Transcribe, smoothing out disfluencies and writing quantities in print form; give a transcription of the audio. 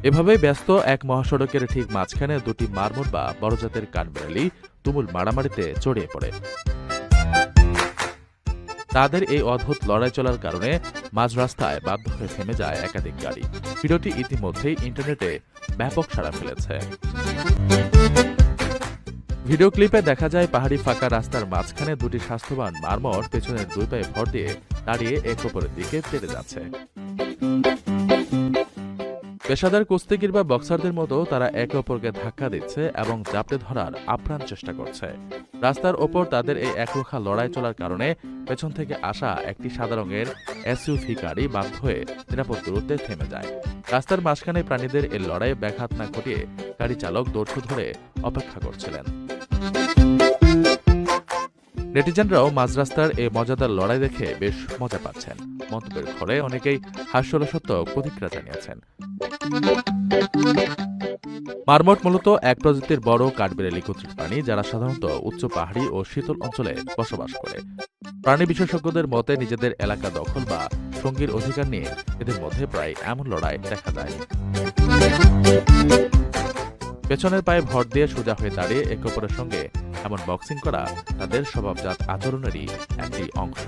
এভাবে ব্যস্ত এক মহাসড়কের ঠিক মাঝখানে দুটি মারমুর বা বড় জাতের কাঠবিড়ালি তুমুল মারামারিতে জড়িয়ে পড়ে। তাদের এই অদ্ভুত লড়াই চলার কারণে মাঝ রাস্তায় বাধ্য হয়ে থেমে যায় একাধিক গাড়ি। ভিডিওটি ইতিমধ্যেই ইন্টারনেটে ব্যাপক সাড়া ফেলেছে। ভিডিও ক্লিপে দেখা যায় পাহাড়ি ফাঁকা রাস্তার মাঝখানে দুটি স্বাস্থ্যবান মারমর পেছনের দুই পায়ে ভর দিয়ে দাঁড়িয়ে এক অপরের দিকে তেড়ে যাচ্ছে। পেশাদার কুস্তিগির বা বক্সারদের মতো তারা একে অপরকে ধাক্কা দিচ্ছে এবং জাপটে ধরার আপ্রাণ চেষ্টা করছে। রাস্তার ওপর তাদের এই একরোখা লড়াই চলার কারণে পেছন থেকে আসা একটি সাদা রঙের এসইউভি গাড়ি বাধ্য হয়ে নিরাপদ দূরত্বে থেমে যায়। রাস্তার মাঝখানে প্রাণীদের এই লড়াইয়ে ব্যাঘাত না ঘটিয়ে গাড়ি চালক দৌড় ধরে অপেক্ষা করছিলেন। নেটিজেনরাও মাঝ রাস্তার এই মজাদার লড়াই দেখে বেশ মজা পাচ্ছেন। মন্তব্যের ঘরে অনেকেই হাস্যরসাত্মক প্রতিক্রিয়া জানিয়েছেন। মারমট মূলত এক প্রজাতির বড় কাঠবিড়ালি কর্তৃক প্রাণী, যারা সাধারণত উচ্চ পাহাড়ি ও শীতল অঞ্চলে বসবাস করে। প্রাণী বিশেষজ্ঞদের মতে নিজেদের এলাকা দখল বা সঙ্গীর অধিকার নিয়ে এদের মধ্যে প্রায় এমন লড়াই দেখা যায়। পেছনের পায়ে ভর দিয়ে সোজা হয়ে দাঁড়িয়ে একে অপরের সঙ্গে এমন বক্সিং করা তাদের স্বভাবজাত আচরণেরই একটি অংশ।